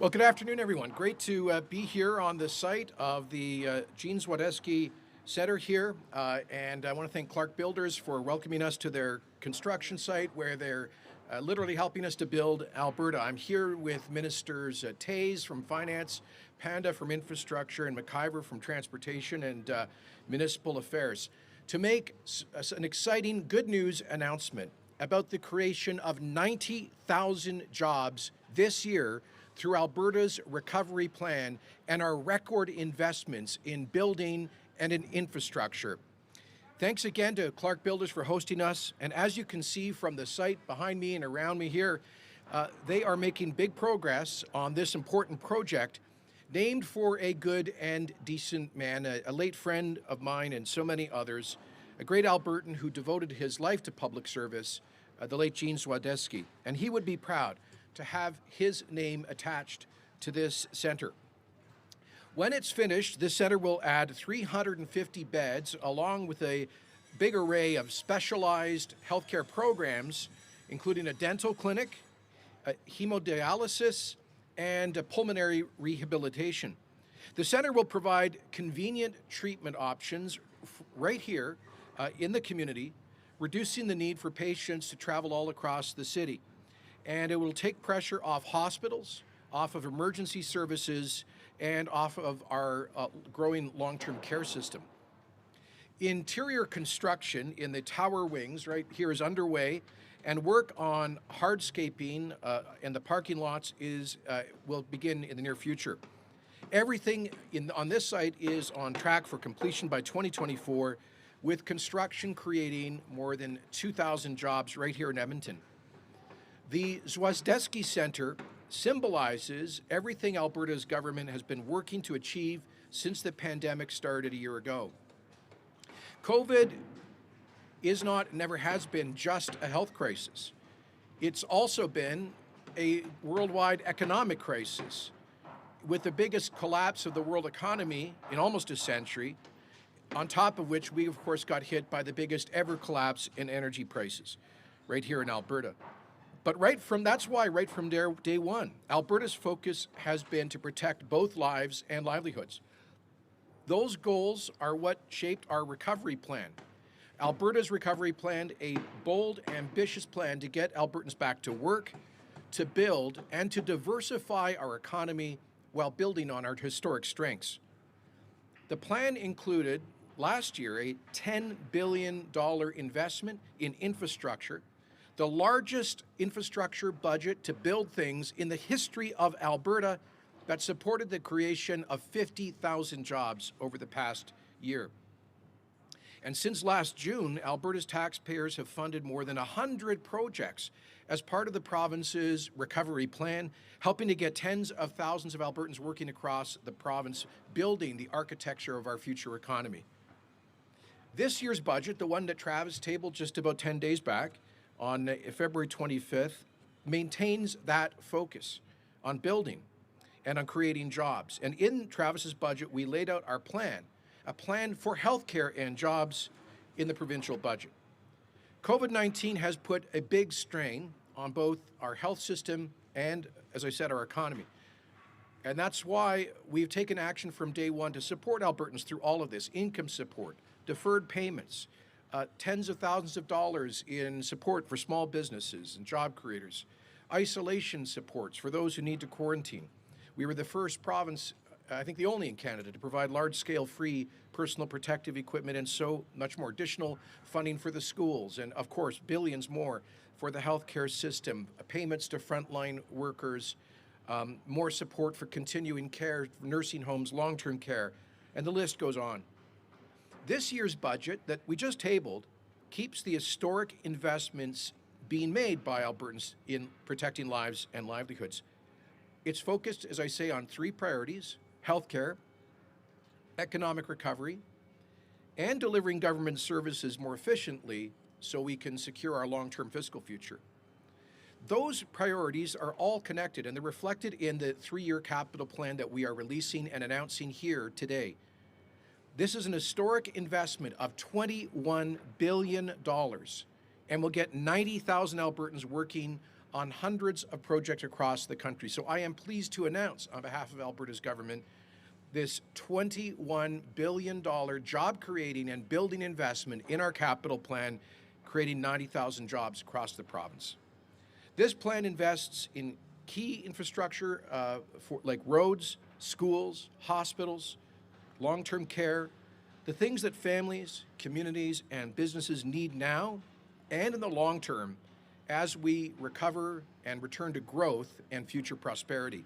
Well, good afternoon, everyone. Great to be here on the site of the Gene Zwadeski Center here. And I want to thank Clark Builders for welcoming us to their construction site where they're literally helping us to build Alberta. I'm here with Ministers Toews from Finance, Panda from Infrastructure, and McIver from Transportation and Municipal Affairs to make an exciting good news announcement about the creation of 90,000 jobs this year through Alberta's recovery plan and our record investments in building and in infrastructure. Thanks again to Clark Builders for hosting us. And as you can see from the site behind me and around me here, they are making big progress on this important project named for a good and decent man, a late friend of mine and so many others, a great Albertan who devoted his life to public service, the late Gene Zwadeski. And he would be proud to have his name attached to this center. When it's finished, this center will add 350 beds along with a big array of specialized healthcare programs, including a dental clinic, a hemodialysis, and a pulmonary rehabilitation. The center will provide convenient treatment options right here in the community, reducing the need for patients to travel all across the city. And it will take pressure off hospitals, off of emergency services, and off of our growing long-term care system. Interior construction in the tower wings right here is underway, and work on hardscaping and the parking lots will begin in the near future. Everything on this site is on track for completion by 2024, with construction creating more than 2,000 jobs right here in Edmonton. The Zwadeski Center symbolizes everything Alberta's government has been working to achieve since the pandemic started a year ago. COVID never has been just a health crisis. It's also been a worldwide economic crisis, with the biggest collapse of the world economy in almost a century, on top of which we, of course, got hit by the biggest ever collapse in energy prices right here in Alberta. But that's why right from day one, Alberta's focus has been to protect both lives and livelihoods. Those goals are what shaped our recovery plan. Alberta's recovery plan, a bold, ambitious plan to get Albertans back to work, to build, and to diversify our economy while building on our historic strengths. The plan included last year a $10 billion investment in infrastructure, the largest infrastructure budget to build things in the history of Alberta, that supported the creation of 50,000 jobs over the past year. And since last June, Alberta's taxpayers have funded more than 100 projects as part of the province's recovery plan, helping to get tens of thousands of Albertans working across the province, building the architecture of our future economy. This year's budget, the one that Travis tabled just about 10 days back, on February 25th, maintains that focus on building and on creating jobs. And in Travis's budget, we laid out our plan, a plan for healthcare and jobs in the provincial budget. COVID-19 has put a big strain on both our health system and, as I said, our economy. And that's why we've taken action from day one to support Albertans through all of this: income support, deferred payments, tens of thousands of dollars in support for small businesses and job creators, isolation supports for those who need to quarantine. We were the first province, I think the only in Canada, to provide large-scale free personal protective equipment and so much more. Additional funding for the schools, and of course billions more for the healthcare system, payments to frontline workers, more support for continuing care, nursing homes, long-term care, and the list goes on. This year's budget that we just tabled keeps the historic investments being made by Albertans in protecting lives and livelihoods. It's focused, as I say, on three priorities: healthcare, economic recovery, and delivering government services more efficiently so we can secure our long-term fiscal future. Those priorities are all connected, and they're reflected in the three-year capital plan that we are releasing and announcing here today. This is an historic investment of $21 billion and will get 90,000 Albertans working on hundreds of projects across the country. So I am pleased to announce on behalf of Alberta's government this $21 billion job-creating and building investment in our capital plan, creating 90,000 jobs across the province. This plan invests in key infrastructure for like roads, schools, hospitals, long-term care, the things that families, communities, and businesses need now and in the long term as we recover and return to growth and future prosperity.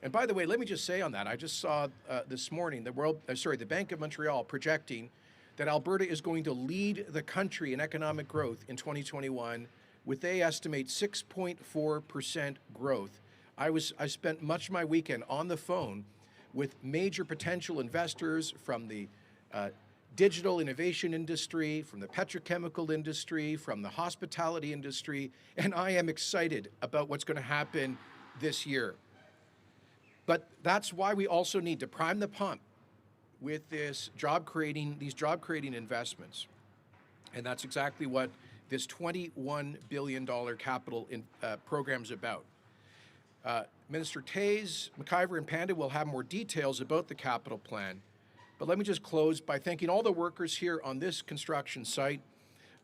And by the way, let me just say on that, I just saw this morning the Bank of Montreal projecting that Alberta is going to lead the country in economic growth in 2021 with, they estimate, 6.4% growth. I spent much of my weekend on the phone with major potential investors from the digital innovation industry, from the petrochemical industry, from the hospitality industry, and I am excited about what's going to happen this year. But that's why we also need to prime the pump with these job-creating investments. And that's exactly what this $21 billion capital program is about. Minister Toews, McIver, and Panda will have more details about the capital plan. But let me just close by thanking all the workers here on this construction site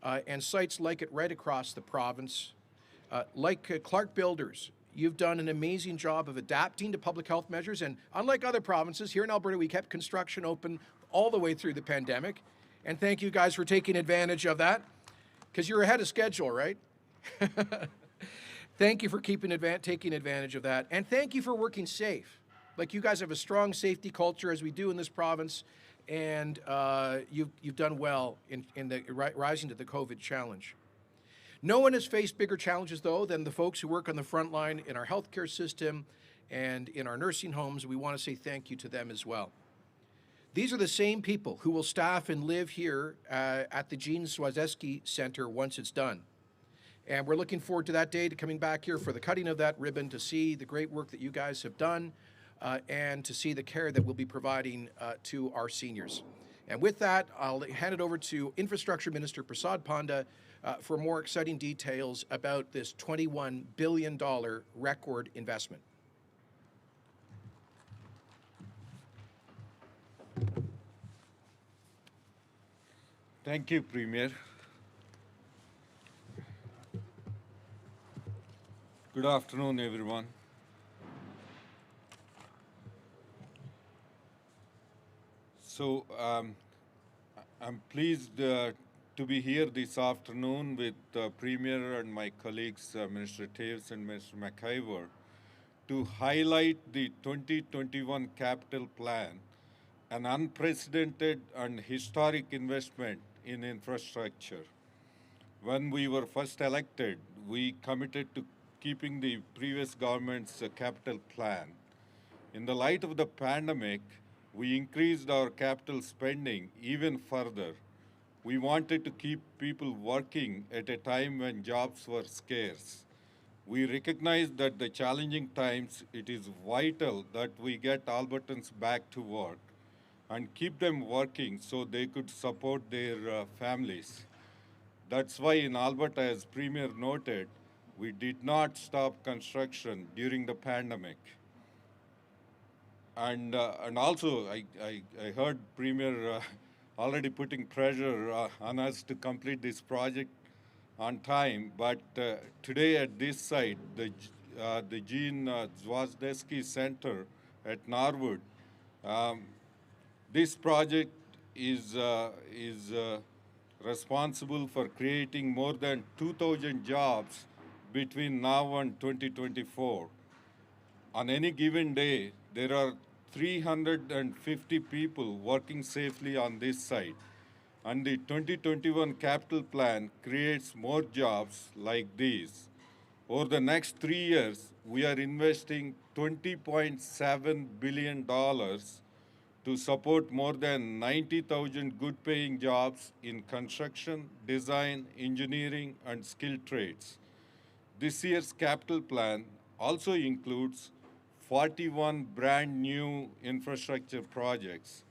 and sites like it right across the province. Like Clark Builders, you've done an amazing job of adapting to public health measures, and unlike other provinces, here in Alberta, we kept construction open all the way through the pandemic. And thank you guys for taking advantage of that, because you're ahead of schedule, right? Thank you for taking advantage of that, and thank you for working safe. Like, you guys have a strong safety culture, as we do in this province, and you've done well in the rising to the COVID challenge. No one has faced bigger challenges, though, than the folks who work on the front line in our healthcare system and in our nursing homes. We want to say thank you to them as well. These are the same people who will staff and live here at the Jean Swazeski Center once it's done. And we're looking forward to that day, to coming back here for the cutting of that ribbon, to see the great work that you guys have done and to see the care that we'll be providing to our seniors. And with that, I'll hand it over to Infrastructure Minister Prasad Panda for more exciting details about this $21 billion record investment. Thank you, Premier. Good afternoon, everyone. So I'm pleased to be here this afternoon with the Premier and my colleagues, Minister Toews and Minister McIver, to highlight the 2021 capital plan, an unprecedented and historic investment in infrastructure. When we were first elected, we committed to keeping the previous government's capital plan. In the light of the pandemic, we increased our capital spending even further. We wanted to keep people working at a time when jobs were scarce. We recognized that the challenging times, it is vital that we get Albertans back to work and keep them working so they could support their families. That's why in Alberta, as Premier noted, we did not stop construction during the pandemic. And also, I heard Premier already putting pressure on us to complete this project on time. But today at this site, the Jean Swazeski Center at Norwood, this project is responsible for creating more than 2,000 jobs between now and 2024. On any given day, there are 350 people working safely on this site. And the 2021 capital plan creates more jobs like these. Over the next 3 years, we are investing $20.7 billion to support more than 90,000 good-paying jobs in construction, design, engineering, and skilled trades. This year's capital plan also includes 41 brand new infrastructure projects.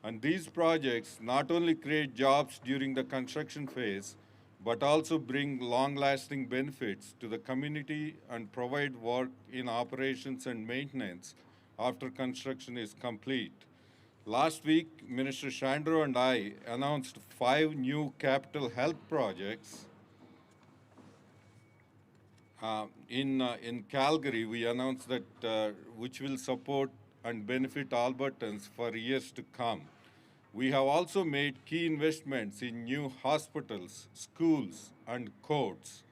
And these projects not only create jobs during the construction phase, but also bring long-lasting benefits to the community and provide work in operations and maintenance after construction is complete. Last week, Minister Chandra and I announced 5 new capital health projects. In Calgary, we announced that which will support and benefit Albertans for years to come. We have also made key investments in new hospitals, schools, and courts.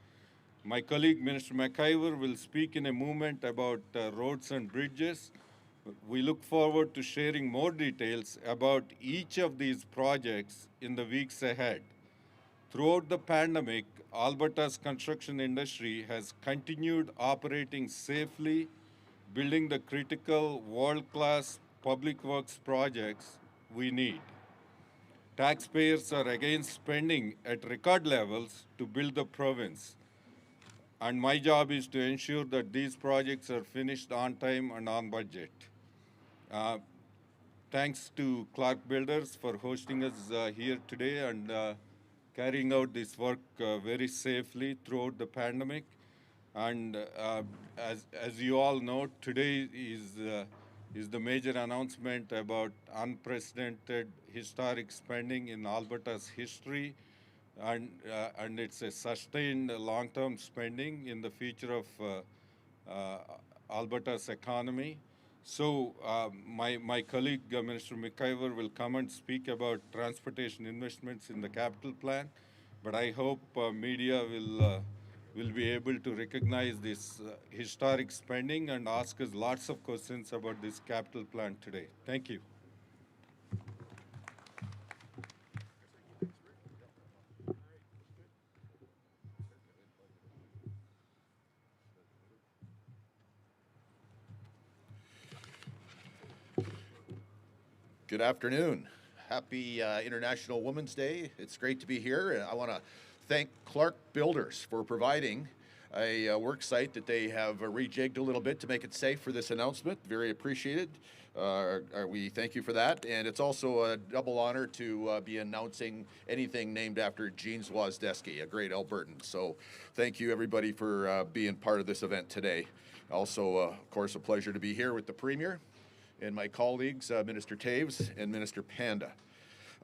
My colleague, Minister McIver, will speak in a moment about roads and bridges. We look forward to sharing more details about each of these projects in the weeks ahead. Throughout the pandemic, Alberta's construction industry has continued operating safely, building the critical world-class public works projects we need. Taxpayers are again spending at record levels to build the province. And my job is to ensure that these projects are finished on time and on budget. Thanks to Clark Builders for hosting us here today and carrying out this work very safely throughout the pandemic. And as you all know, today is the major announcement about unprecedented historic spending in Alberta's history, and it's a sustained long-term spending in the future of Alberta's economy. So my colleague, Minister McIver, will come and speak about transportation investments in the capital plan, but I hope media will be able to recognize this historic spending and ask us lots of questions about this capital plan today. Thank you. Good afternoon. Happy International Women's Day. It's great to be here. I want to thank Clark Builders for providing a work site that they have rejigged a little bit to make it safe for this announcement. Very appreciated. We thank you for that. And it's also a double honor to be announcing anything named after Jean Zwazdesky, a great Albertan. So thank you, everybody, for being part of this event today. Also, of course, a pleasure to be here with the Premier and my colleagues, Minister Toews and Minister Panda.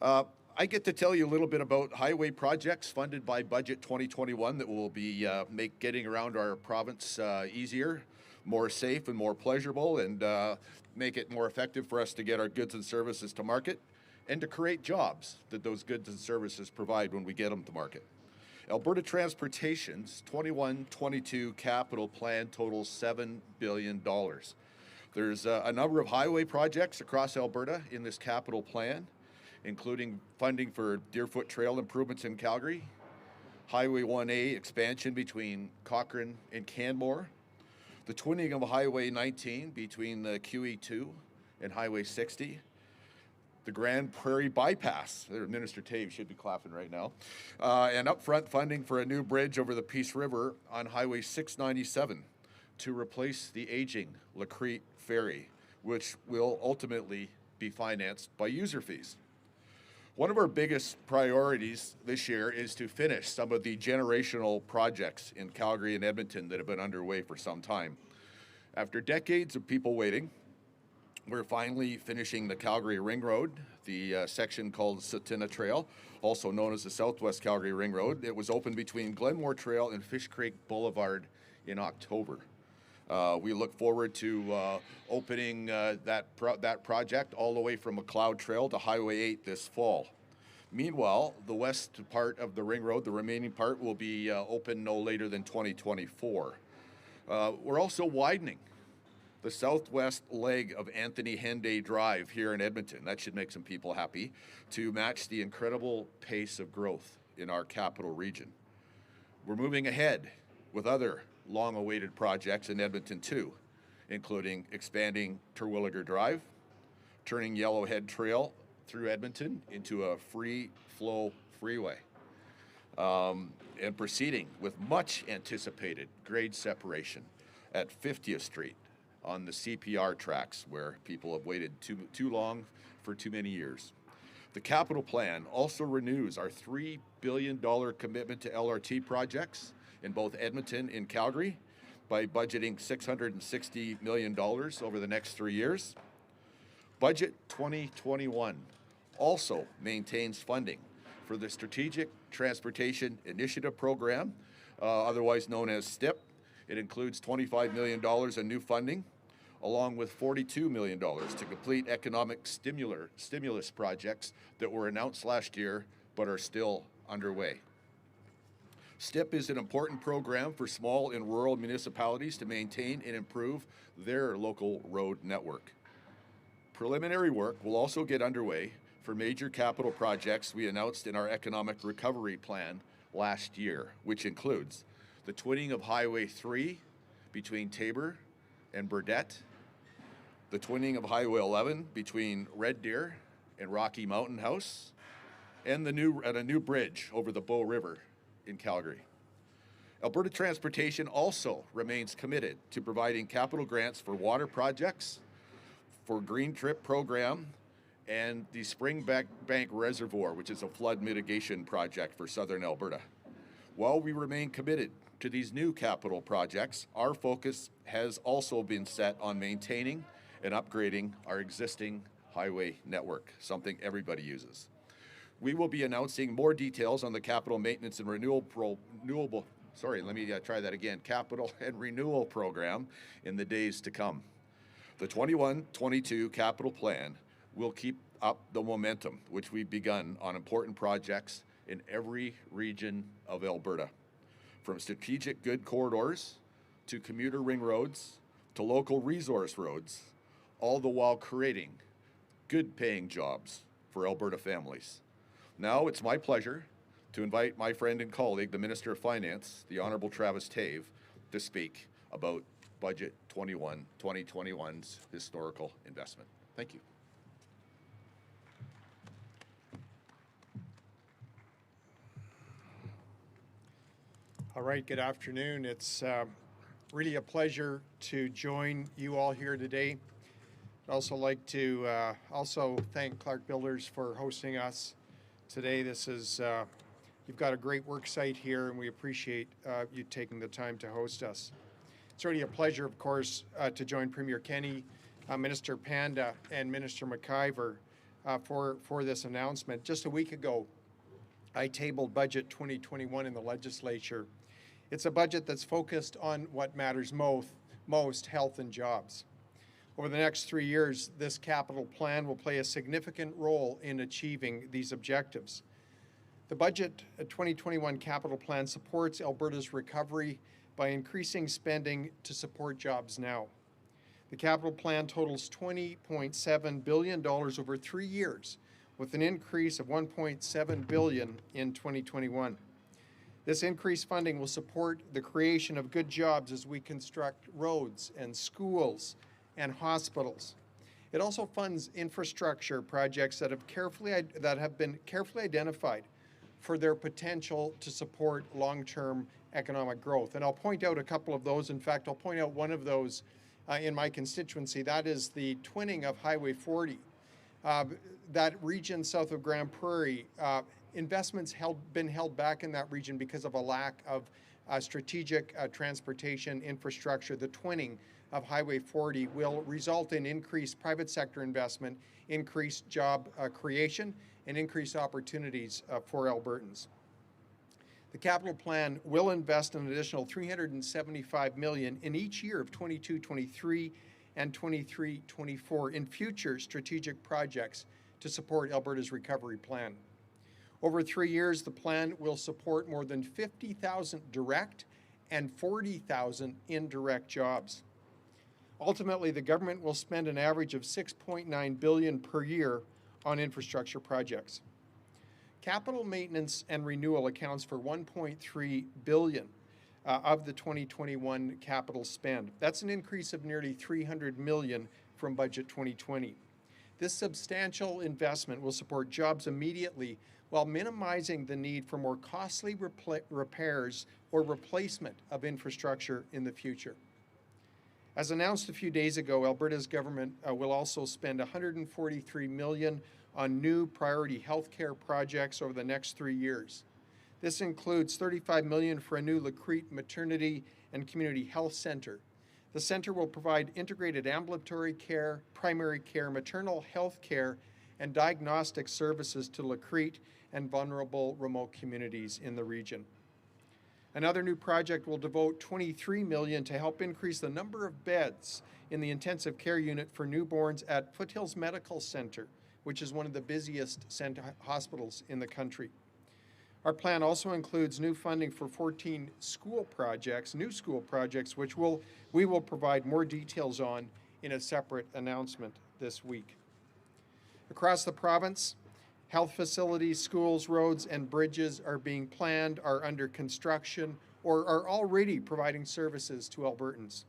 I get to tell you a little bit about highway projects funded by Budget 2021 that will be make getting around our province easier, more safe and more pleasurable, and make it more effective for us to get our goods and services to market and to create jobs that those goods and services provide when we get them to market. Alberta Transportation's 21-22 capital plan totals $7 billion. There's a number of highway projects across Alberta in this capital plan, including funding for Deerfoot Trail improvements in Calgary, Highway 1A expansion between Cochrane and Canmore, the twinning of Highway 19 between the QE2 and Highway 60, the Grand Prairie Bypass, Minister Toews should be clapping right now, and upfront funding for a new bridge over the Peace River on Highway 697 to replace the aging Lacrete Ferry, which will ultimately be financed by user fees. One of our biggest priorities this year is to finish some of the generational projects in Calgary and Edmonton that have been underway for some time. After decades of people waiting, we're finally finishing the Calgary Ring Road, the section called Satina Trail, also known as the Southwest Calgary Ring Road. It was opened between Glenmore Trail and Fish Creek Boulevard in October. We look forward to opening that project all the way from McLeod Trail to Highway 8 this fall. Meanwhile, the west part of the Ring Road, the remaining part, will be open no later than 2024. We're also widening the southwest leg of Anthony Henday Drive here in Edmonton. That should make some people happy, to match the incredible pace of growth in our capital region. We're moving ahead with other long-awaited projects in Edmonton too, including expanding Terwilliger Drive, turning Yellowhead Trail through Edmonton into a free-flow freeway, and proceeding with much anticipated grade separation at 50th Street on the CPR tracks, where people have waited too long for too many years. The capital plan also renews our $3 billion commitment to LRT projects in both Edmonton and Calgary by budgeting $660 million over the next 3 years. Budget 2021 also maintains funding for the Strategic Transportation Initiative Program, otherwise known as STIP. It includes $25 million in new funding, along with $42 million to complete economic stimulus projects that were announced last year but are still underway. STIP is an important program for small and rural municipalities to maintain and improve their local road network. Preliminary work will also get underway for major capital projects we announced in our economic recovery plan last year, which includes the twinning of Highway 3 between Taber and Burdett, the twinning of Highway 11 between Red Deer and Rocky Mountain House, and a new bridge over the Bow River in Calgary. Alberta Transportation also remains committed to providing capital grants for water projects, for Green Trip program, and the Springbank Reservoir, which is a flood mitigation project for southern Alberta. While we remain committed to these new capital projects, our focus has also been set on maintaining and upgrading our existing highway network, something everybody uses. We will be announcing more details on the capital maintenance and capital and renewal program in the days to come. The 21-22 capital plan will keep up the momentum which we've begun on important projects in every region of Alberta, from strategic good corridors to commuter ring roads to local resource roads, all the while creating good paying jobs for Alberta families. Now it's my pleasure to invite my friend and colleague, the Minister of Finance, the Honourable Travis Toews, to speak about Budget 2021's historical investment. Thank you. All right, good afternoon. It's really a pleasure to join you all here today. I'd also like to thank Clark Builders for hosting us today. This is, you've got a great work site here, and we appreciate you taking the time to host us. It's really a pleasure, of course, to join Premier Kenney, Minister Panda, and Minister McIver for this announcement. Just a week ago, I tabled Budget 2021 in the legislature. It's a budget that's focused on what matters most, health and jobs. Over the next 3 years, this capital plan will play a significant role in achieving these objectives. The Budget 2021 capital plan supports Alberta's recovery by increasing spending to support jobs now. The capital plan totals $20.7 billion over 3 years, with an increase of $1.7 billion in 2021. This increased funding will support the creation of good jobs as we construct roads and schools and hospitals. It also funds infrastructure projects that have been carefully identified for their potential to support long-term economic growth. And I'll point out a couple of those. In fact, I'll point out one of those in my constituency. That is the twinning of Highway 40. That region south of Grand Prairie, investments been held back in that region because of a lack of strategic transportation infrastructure. The twinning of Highway 40 will result in increased private sector investment, increased job creation, and increased opportunities for Albertans. The capital plan will invest an additional $375 million in each year of 22-23 and 23-24 in future strategic projects to support Alberta's recovery plan. Over 3 years, the plan will support more than 50,000 direct and 40,000 indirect jobs. Ultimately, the government will spend an average of $6.9 billion per year on infrastructure projects. Capital maintenance and renewal accounts for $1.3 billion of the 2021 capital spend. That's an increase of nearly $300 million from Budget 2020. This substantial investment will support jobs immediately while minimizing the need for more costly repairs or replacement of infrastructure in the future. As announced a few days ago, Alberta's government will also spend $143 million on new priority healthcare projects over the next 3 years. This includes $35 million for a new Lacrete Maternity and Community Health Center. The center will provide integrated ambulatory care, primary care, maternal health care, and diagnostic services to Lacrete and vulnerable remote communities in the region. Another new project will devote $23 million to help increase the number of beds in the intensive care unit for newborns at Foothills Medical Center, which is one of the busiest hospitals in the country. Our plan also includes new funding for 14 new school projects, which we will provide more details on in a separate announcement this week. Across the province, health facilities, schools, roads, and bridges are being planned, are under construction, or are already providing services to Albertans.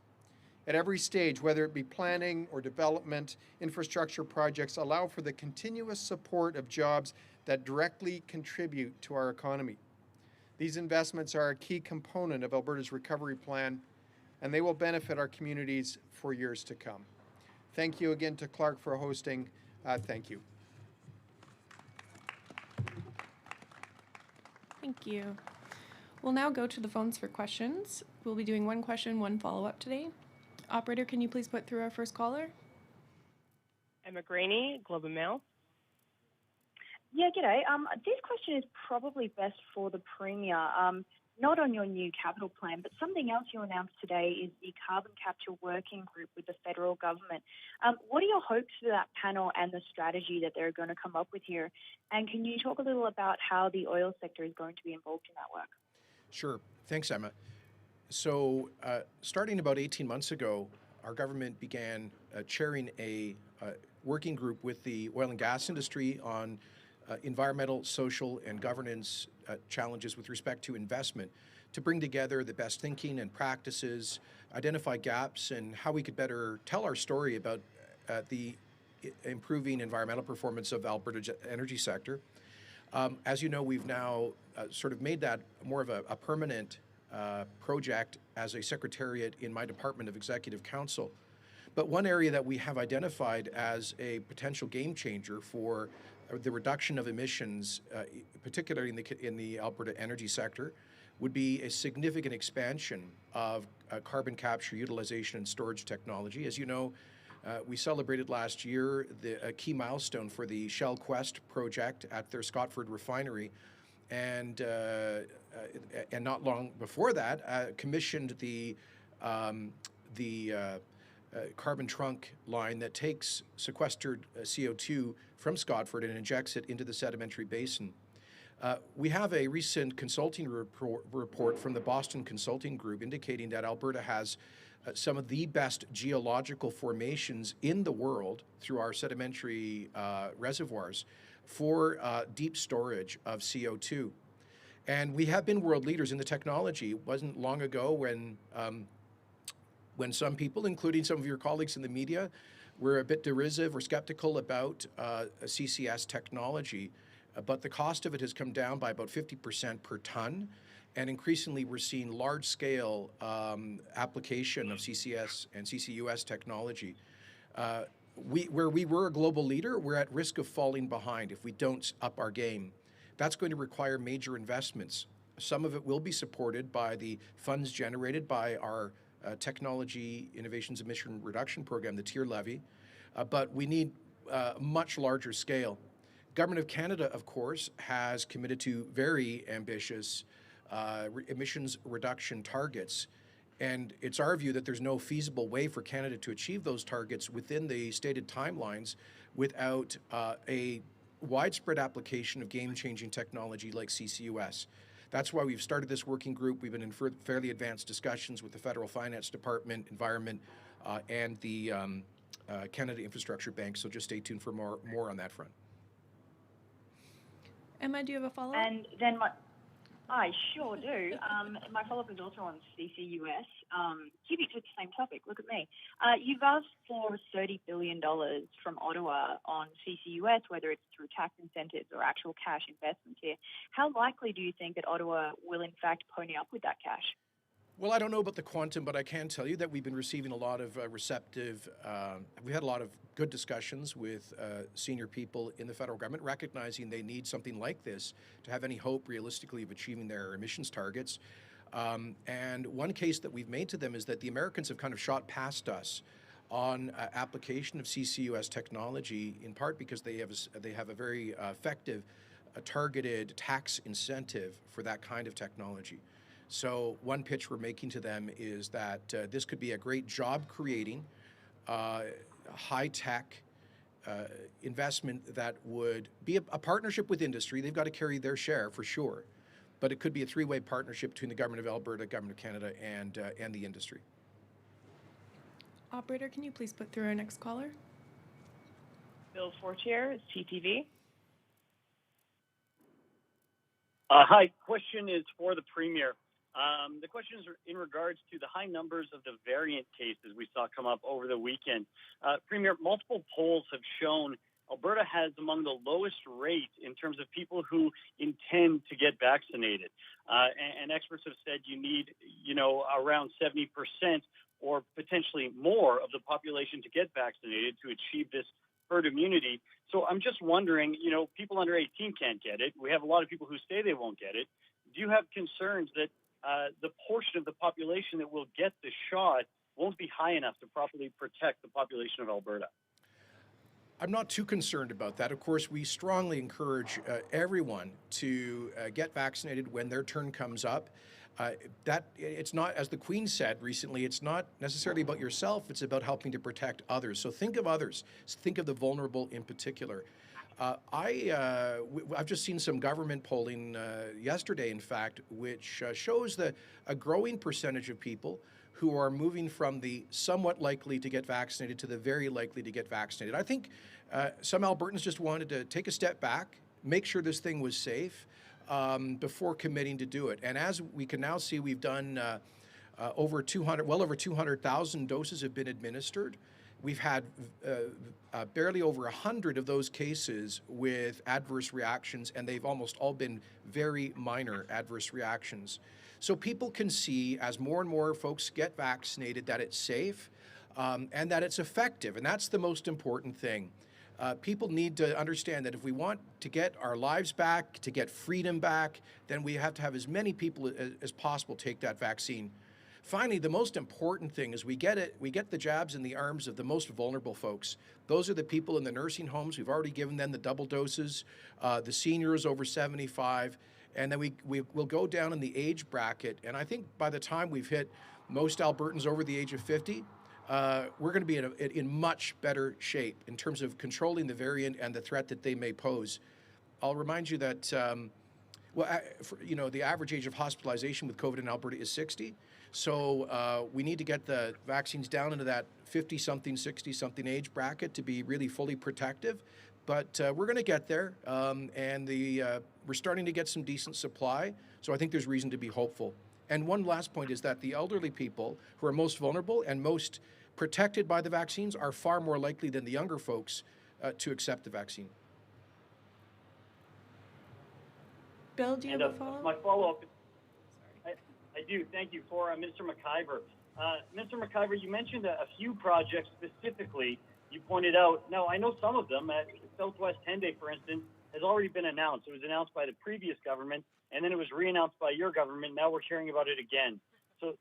At every stage, whether it be planning or development, infrastructure projects allow for the continuous support of jobs that directly contribute to our economy. These investments are a key component of Alberta's recovery plan, and they will benefit our communities for years to come. Thank you again to Clark for hosting. Thank you. Thank you. We'll now go to the phones for questions. We'll be doing one question, one follow-up today. Operator, can you please put through our first caller? Emma Greeny, Globe and Mail. Yeah, g'day. This question is probably best for the Premier. Not on your new capital plan, but something else you announced today is the carbon capture working group with the federal government. What are your hopes for that panel and the strategy that they're going to come up with here? And can you talk a little about how the oil sector is going to be involved in that work? Sure. Thanks, Emma. So starting about 18 months ago, our government began chairing a working group with the oil and gas industry on environmental, social, and governance challenges with respect to investment, to bring together the best thinking and practices, identify gaps, and how we could better tell our story about the improving environmental performance of Alberta's energy sector. As you know, we've now sort of made that more of a permanent project as a secretariat in my Department of Executive Council. But one area that we have identified as a potential game changer for the reduction of emissions, particularly in the Alberta energy sector, would be a significant expansion of carbon capture, utilization, and storage technology. As you know, we celebrated last year a key milestone for the Shell Quest project at their Scotford refinery, and not long before that, commissioned the carbon trunk line that takes sequestered CO2 from Scotford and injects it into the sedimentary basin. We have a recent consulting report from the Boston Consulting Group indicating that Alberta has some of the best geological formations in the world through our sedimentary reservoirs for deep storage of CO2. And we have been world leaders in the technology. It wasn't long ago when some people, including some of your colleagues in the media, were a bit derisive or skeptical about CCS technology. But the cost of it has come down by about 50% per ton. And increasingly, we're seeing large-scale application of CCS and CCUS technology. Where we were a global leader, we're at risk of falling behind if we don't up our game. That's going to require major investments. Some of it will be supported by the funds generated by our Technology Innovations Emission Reduction Program, the TIER levy, but we need much larger scale. Government of Canada, of course, has committed to very ambitious emissions reduction targets, and it's our view that there's no feasible way for Canada to achieve those targets within the stated timelines without a widespread application of game-changing technology like CCUS. That's why we've started this working group. We've been in fairly advanced discussions with the Federal Finance Department, Environment, and the Canada Infrastructure Bank, so just stay tuned for more on that front. Emma, do you have a follow-up? And then I sure do. My follow-up is also on CCUS. Keeping to the same topic, look at me. You've asked for $30 billion from Ottawa on CCUS, whether it's through tax incentives or actual cash investments here. How likely do you think that Ottawa will in fact pony up with that cash? Well, I don't know about the quantum, but I can tell you that we've been receiving a lot of we've had a lot of good discussions with senior people in the federal government, recognizing they need something like this to have any hope realistically of achieving their emissions targets. And one case that we've made to them is that the Americans have kind of shot past us on application of CCUS technology, in part because they have a very effective, targeted tax incentive for that kind of technology. So one pitch we're making to them is that this could be a great job-creating, high-tech investment that would be a partnership with industry. They've got to carry their share for sure, but it could be a three-way partnership between the Government of Alberta, Government of Canada, and the industry. Operator, can you please put through our next caller? Bill Fortier, CTV. Hi, question is for the Premier. The question is in regards to the high numbers of the variant cases we saw come up over the weekend. Premier, multiple polls have shown Alberta has among the lowest rates in terms of people who intend to get vaccinated. And experts have said you need, around 70% or potentially more of the population to get vaccinated to achieve this herd immunity. So I'm just wondering, people under 18 can't get it. We have a lot of people who say they won't get it. Do you have concerns that the portion of the population that will get the shot won't be high enough to properly protect the population of Alberta? I'm not too concerned about that. Of course, we strongly encourage everyone to get vaccinated when their turn comes up. That it's not, as the Queen said recently, it's not necessarily about yourself, it's about helping to protect others. So think of others, think of the vulnerable in particular. I've just seen some government polling yesterday, in fact, which shows that a growing percentage of people who are moving from the somewhat likely to get vaccinated to the very likely to get vaccinated. I think some Albertans just wanted to take a step back, make sure this thing was safe before committing to do it. And as we can now see, we've done well over 200,000 doses have been administered. We've had barely over 100 of those cases with adverse reactions, and they've almost all been very minor adverse reactions. So people can see, as more and more folks get vaccinated, that it's safe and that it's effective, and that's the most important thing. People need to understand that if we want to get our lives back, to get freedom back, then we have to have as many people as possible take that vaccine. Finally, the most important thing is we get the jabs in the arms of the most vulnerable folks. Those are the people in the nursing homes. We've already given them the double doses, the seniors over 75, and then we'll go down in the age bracket. And I think by the time we've hit most Albertans over the age of 50, we're going to be in much better shape in terms of controlling the variant and the threat that they may pose. I'll remind you that, the average age of hospitalization with COVID in Alberta is 60. So we need to get the vaccines down into that 50-something, 60-something age bracket to be really fully protective. But we're going to get there, and we're starting to get some decent supply. So I think there's reason to be hopeful. And one last point is that the elderly people who are most vulnerable and most protected by the vaccines are far more likely than the younger folks to accept the vaccine. Bill, do you have a follow-up? My follow-up, I do. Thank you for Mr. McIver. Mr. McIver, you mentioned a few projects specifically you pointed out. Now, I know some of them. Southwest Henday, for instance, has already been announced. It was announced by the previous government, and then it was re-announced by your government. Now we're hearing about it again. So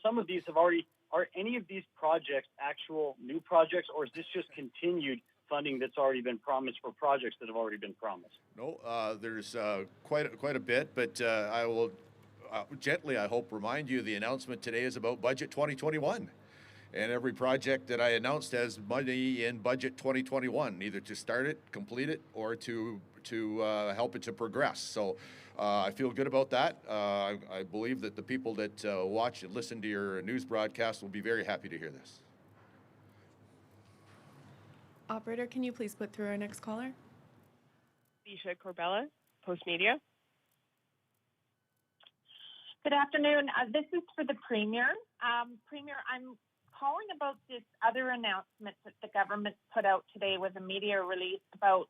some of these have already. Are any of these projects actual new projects, or is this just continued funding that's already been promised for projects that have already been promised? No, there's quite a bit, but I will gently, I hope, remind you the announcement today is about Budget 2021. And every project that I announced has money in Budget 2021, either to start it, complete it, or to help it to progress. So I feel good about that. I believe that the people that watch and listen to your news broadcast will be very happy to hear this. Operator, can you please put through our next caller? Isha Corbella, Post Media. Good afternoon. This is for the Premier. Premier, I'm calling about this other announcement that the government put out today with a media release about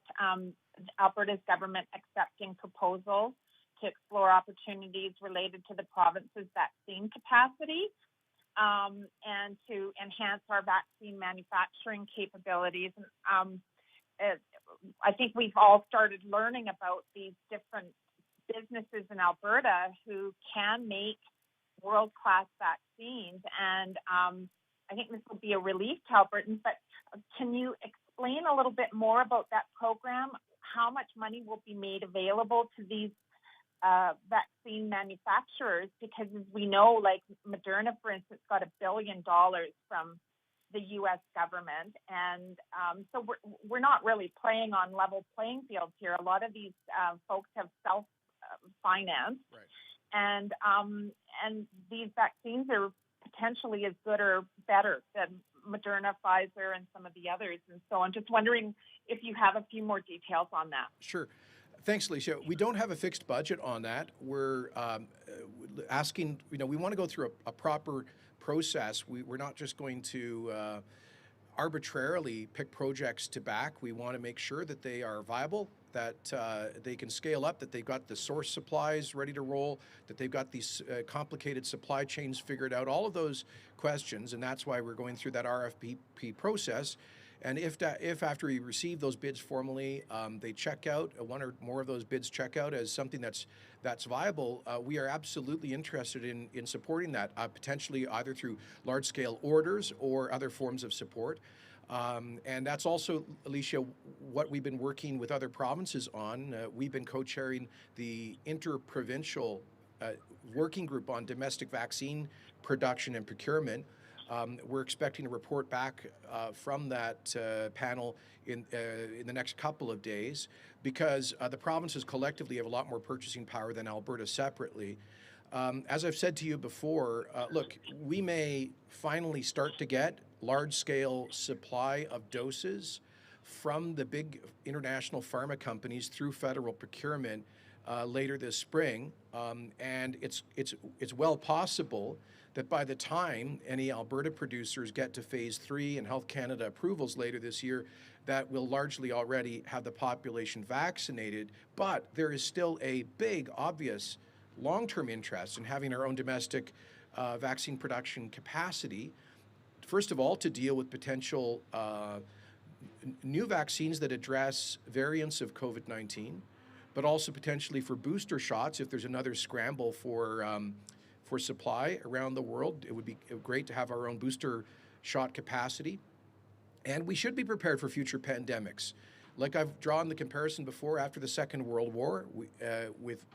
Alberta's government accepting proposals to to explore opportunities related to the province's vaccine capacity and to enhance our vaccine manufacturing capabilities. I think we've all started learning about these different businesses in Alberta who can make world-class vaccines, and I think this will be a relief to Albertans. But can you explain a little bit more about that program? How much money will be made available to these vaccine manufacturers? Because as we know, like Moderna, for instance, got $1 billion from the U.S. government, and so we're not really playing on level playing fields here. A lot of these folks have self-financed, right. And these vaccines are potentially as good or better than Moderna, Pfizer, and some of the others. And so I'm just wondering if you have a few more details on that. Sure. Thanks, Alicia. We don't have a fixed budget on that. We're asking, we want to go through a proper process. We're not just going to arbitrarily pick projects to back. We want to make sure that they are viable, that they can scale up, that they've got the source supplies ready to roll, that they've got these complicated supply chains figured out, all of those questions, and that's why we're going through that RFP process. And if after we receive those bids formally, they check out, one or more of those bids check out as something that's viable, we are absolutely interested in supporting that, potentially either through large-scale orders or other forms of support. And that's also, Alicia, what we've been working with other provinces on. We've been co-chairing the interprovincial working group on domestic vaccine production and procurement. We're expecting a report back from that panel in the next couple of days, because the provinces collectively have a lot more purchasing power than Alberta separately. As I've said to you before, look, we may finally start to get large-scale supply of doses from the big international pharma companies through federal procurement later this spring, and it's well possible that by the time any Alberta producers get to phase 3 and Health Canada approvals later this year, that will largely already have the population vaccinated. But there is still a big, obvious long-term interest in having our own domestic vaccine production capacity. First of all, to deal with potential new vaccines that address variants of COVID-19, but also potentially for booster shots if there's another scramble for supply around the world. It would be great to have our own booster shot capacity. And we should be prepared for future pandemics. Like I've drawn the comparison before, after the Second World War, with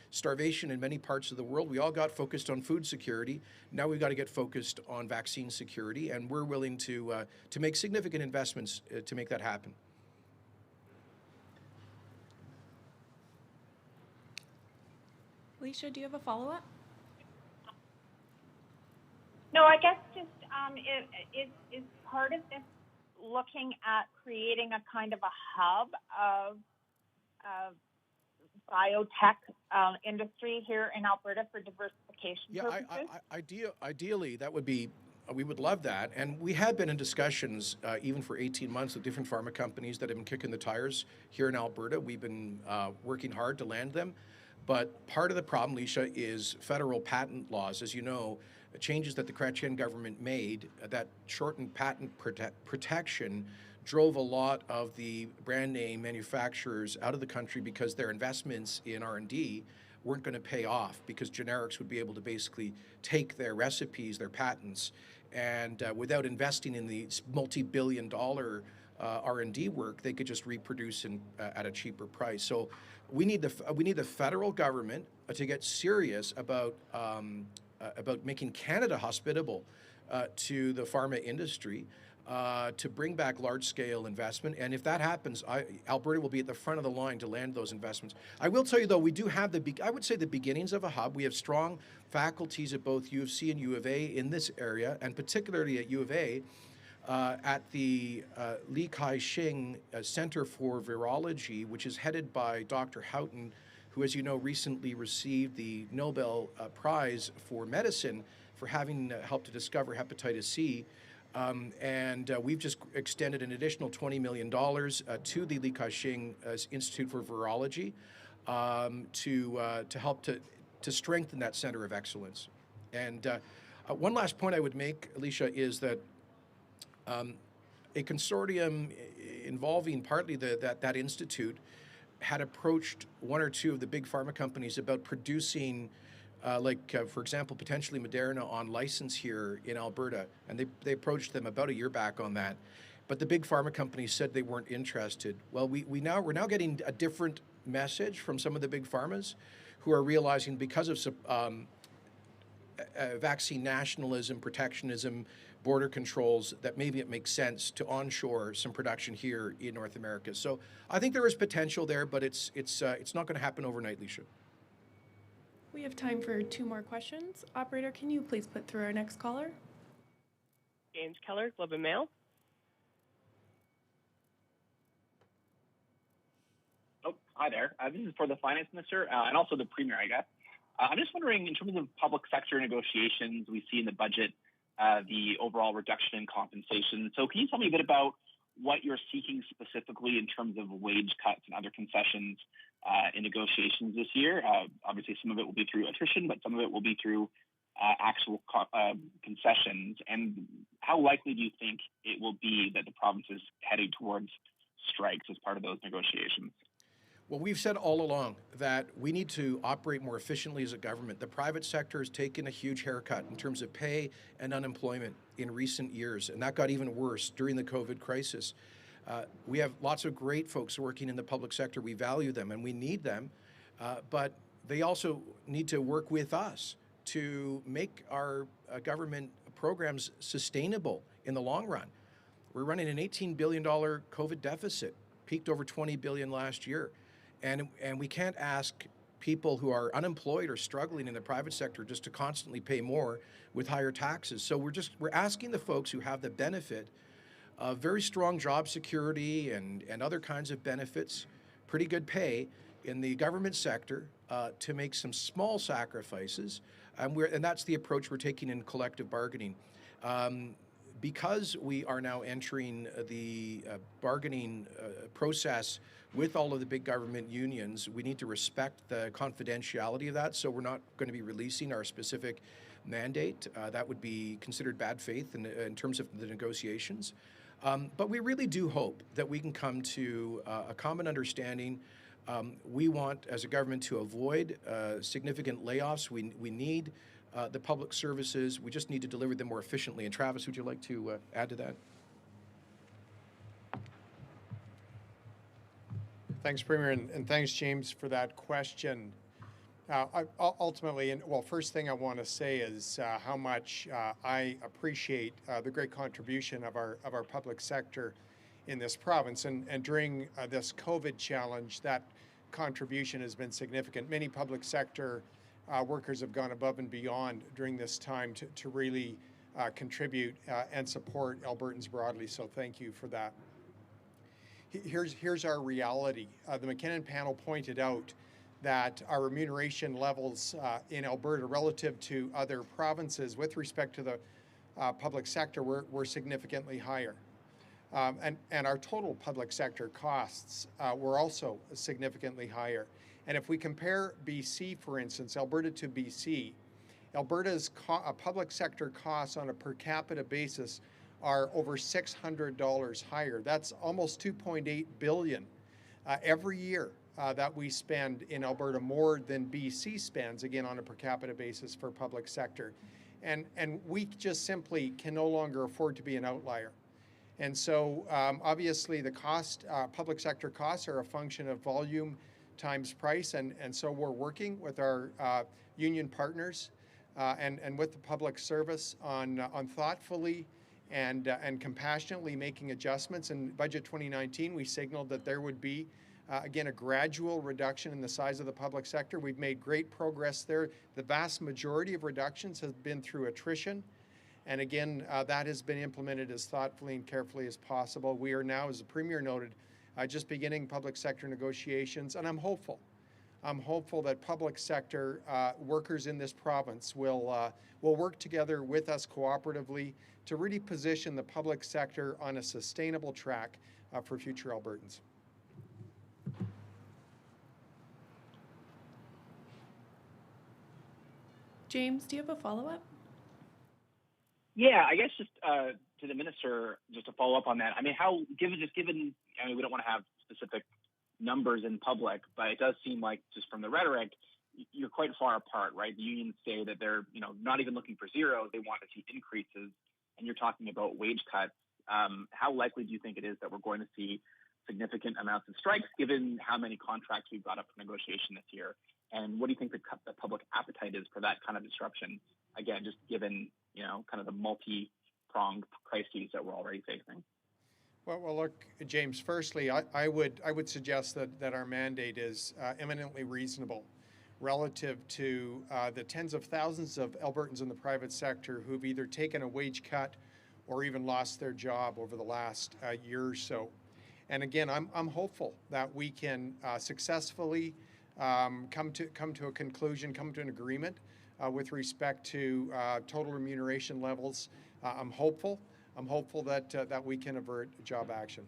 starvation in many parts of the world, we all got focused on food security. Now we've got to get focused on vaccine security, and we're willing to make significant investments to make that happen. Alicia, do you have a follow-up? No, I guess just is part of this looking at creating a kind of a hub of biotech industry here in Alberta for diversification purposes? Ideally, that would be, we would love that. And we have been in discussions even for 18 months with different pharma companies that have been kicking the tires here in Alberta. We've been working hard to land them. But part of the problem, Alicia, is federal patent laws. As you know, changes that the Chrétien government made that shortened patent protection drove a lot of the brand name manufacturers out of the country because their investments in R&D weren't going to pay off, because generics would be able to basically take their recipes, their patents, and without investing in the multi-billion-dollar R&D work, they could just reproduce at a cheaper price. So we need the federal government to get serious about making Canada hospitable to the pharma industry, to bring back large-scale investment. And if that happens, Alberta will be at the front of the line to land those investments. I will tell you, though, we do have I would say the beginnings of a hub. We have strong faculties at both U of C and U of A in this area, and particularly at U of A, at the Li Kai-shing Center for Virology, which is headed by Dr. Houghton, who, as you know, recently received the Nobel Prize for Medicine for having helped to discover hepatitis C. And we've just extended an additional $20 million to the Li Kai-shing Institute for Virology. to help to strengthen that center of excellence. And one last point I would make, Alicia, is that a consortium involving partly that institute had approached one or two of the big pharma companies about producing, for example, potentially Moderna on license here in Alberta, and they approached them about a year back on that. But the big pharma companies said they weren't interested. Well, we're now getting a different message from some of the big pharmas, who are realizing because of vaccine nationalism, protectionism, border controls, that maybe it makes sense to onshore some production here in North America. So I think there is potential there, but it's not going to happen overnight, Leisha. We have time for 2 more questions. Operator, can you please put through our next caller? James Keller, Globe and Mail. Oh, hi there. This is for the finance minister and also the premier, I guess. I'm just wondering, in terms of public sector negotiations, we see in the budget the overall reduction in compensation. So can you tell me a bit about what you're seeking specifically in terms of wage cuts and other concessions in negotiations this year? Obviously, some of it will be through attrition, but some of it will be through actual concessions. And how likely do you think it will be that the province is heading towards strikes as part of those negotiations? Well, we've said all along that we need to operate more efficiently as a government. The private sector has taken a huge haircut in terms of pay and unemployment in recent years, and that got even worse during the COVID crisis. We have lots of great folks working in the public sector. We value them and we need them, but they also need to work with us to make our government programs sustainable in the long run. We're running an $18 billion COVID deficit, peaked over $20 billion last year. And we can't ask people who are unemployed or struggling in the private sector just to constantly pay more with higher taxes. So we're asking the folks who have the benefit of very strong job security and other kinds of benefits, pretty good pay in the government sector, to make some small sacrifices. And that's the approach we're taking in collective bargaining. Because we are now entering the bargaining process with all of the big government unions, we need to respect the confidentiality of that. So we're not going to be releasing our specific mandate. That would be considered bad faith in terms of the negotiations. But we really do hope that we can come to a common understanding. We want, as a government, to avoid significant layoffs. We need the public services. We just need to deliver them more efficiently. And Travis, would you like to add to that? Thanks, Premier, and thanks, James, for that question. Ultimately, first thing I want to say is how much I appreciate the great contribution of our public sector in this province. And during this COVID challenge, that contribution has been significant. Many public sector workers have gone above and beyond during this time to really contribute and support Albertans broadly. So thank you for that. Here's our reality. The McKinnon panel pointed out that our remuneration levels in Alberta relative to other provinces with respect to the public sector were significantly higher. And our total public sector costs were also significantly higher. And if we compare BC, for instance, Alberta to BC, Alberta's public sector costs on a per capita basis are over $600 higher. That's almost $2.8 billion every year that we spend in Alberta, more than BC spends, again, on a per capita basis for public sector. And we just simply can no longer afford to be an outlier. And so obviously the public sector costs are a function of volume times price, and so we're working with our union partners and with the public service on thoughtfully and compassionately making adjustments. In Budget 2019, we signaled that there would be, again, a gradual reduction in the size of the public sector. We've made great progress there. The vast majority of reductions have been through attrition. And again, that has been implemented as thoughtfully and carefully as possible. We are now, as the Premier noted, just beginning public sector negotiations, and I'm hopeful. I'm hopeful that public sector workers in this province will work together with us cooperatively to really position the public sector on a sustainable track for future Albertans. James, do you have a follow-up? Yeah, I guess just to the minister, just to follow up on that. I mean, given, I mean, we don't want to have specific numbers in public, but it does seem like just from the rhetoric, you're quite far apart, right? The unions say that they're, not even looking for zero; they want to see increases, and you're talking about wage cuts. How likely do you think it is that we're going to see significant amounts of strikes, given how many contracts we've got up for negotiation this year? And what do you think the public appetite is for that kind of disruption? Again, just given, kind of the multi-pronged crises that we're already facing. Well, look, James, firstly, I would suggest that our mandate is eminently reasonable relative to the tens of thousands of Albertans in the private sector who've either taken a wage cut or even lost their job over the last year or so. And again, I'm hopeful that we can successfully come to a conclusion, come to an agreement with respect to total remuneration levels. I'm hopeful that we can avert job action.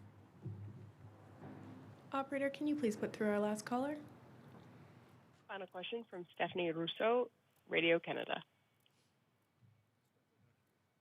Operator, can you please put through our last caller? Final question from Stephanie Rousseau, Radio Canada.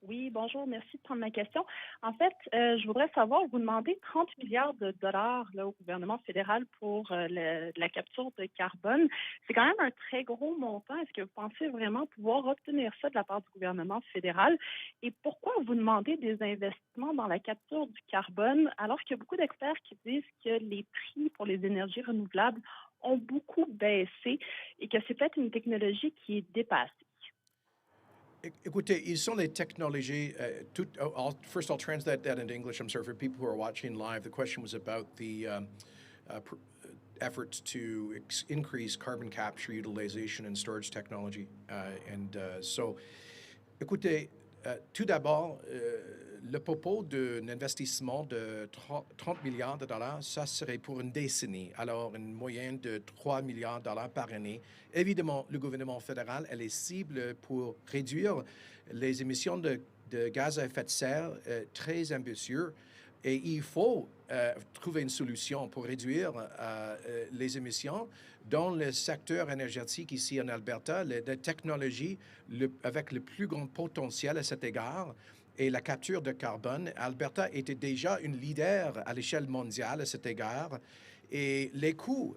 Oui, bonjour, merci de prendre ma question. En fait, je voudrais savoir, vous demandez 30 milliards de dollars là, au gouvernement fédéral pour la capture de carbone. C'est quand même un très gros montant. Est-ce que vous pensez vraiment pouvoir obtenir ça de la part du gouvernement fédéral? Et pourquoi vous demandez des investissements dans la capture du carbone alors qu'il y a beaucoup d'experts qui disent que les prix pour les énergies renouvelables ont beaucoup baissé et que c'est peut-être une technologie qui est dépassée? Écoutez, ils sont les technologies. First, I'll translate that into English. I'm sorry for people who are watching live. The question was about the efforts to increase carbon capture, utilization, and storage technology. Écoutez, tout d'abord, le propos d'un investissement de 30 milliards de dollars, ça serait pour une décennie. Alors, une moyenne de 3 milliards de dollars par année. Évidemment, le gouvernement fédéral, elle est cible pour réduire les émissions de gaz à effet de serre très ambitieux. Et il faut trouver une solution pour réduire les émissions dans le secteur énergétique ici en Alberta, les technologies avec le plus grand potentiel à cet égard et la capture de carbone. Alberta était déjà une leader à l'échelle mondiale à cet égard. Et les coûts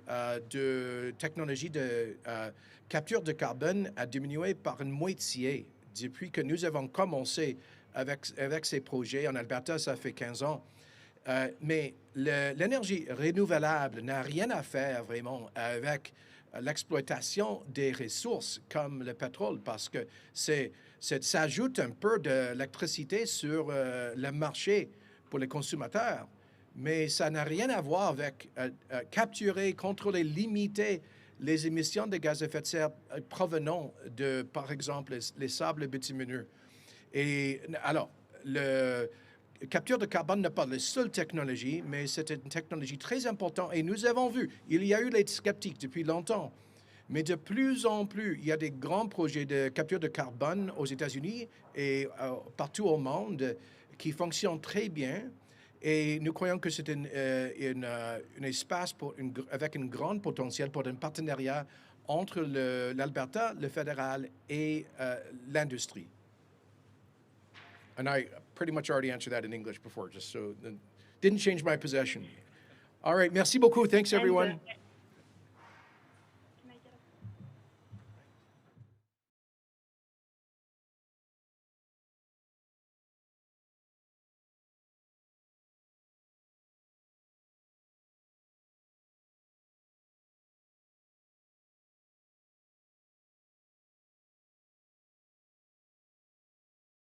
de technologie de capture de carbone a diminué par une moitié depuis que nous avons commencé avec ces projets. En Alberta, ça fait 15 ans. Mais l'énergie renouvelable n'a rien à faire vraiment avec l'exploitation des ressources comme le pétrole parce que ça ajoute un peu d'électricité sur le marché pour les consommateurs. Mais ça n'a rien à voir avec capturer, contrôler, limiter les émissions de gaz à effet de serre provenant de, par exemple, les sables bitumineux. Et alors, capture de carbone n'est pas la seule technologie, mais c'est une technologie très importante. Et nous avons vu, il y a eu les sceptiques depuis longtemps, mais de plus en plus, il y a des grands projets de capture de carbone aux États-Unis et partout au monde qui fonctionnent très bien. Et nous croyons que c'est un espace avec un grand potentiel pour un partenariat entre l'Alberta, le fédéral et l'industrie. And I pretty much already answered that in English before, just so didn't change my position. All right, merci beaucoup. Thanks, everyone.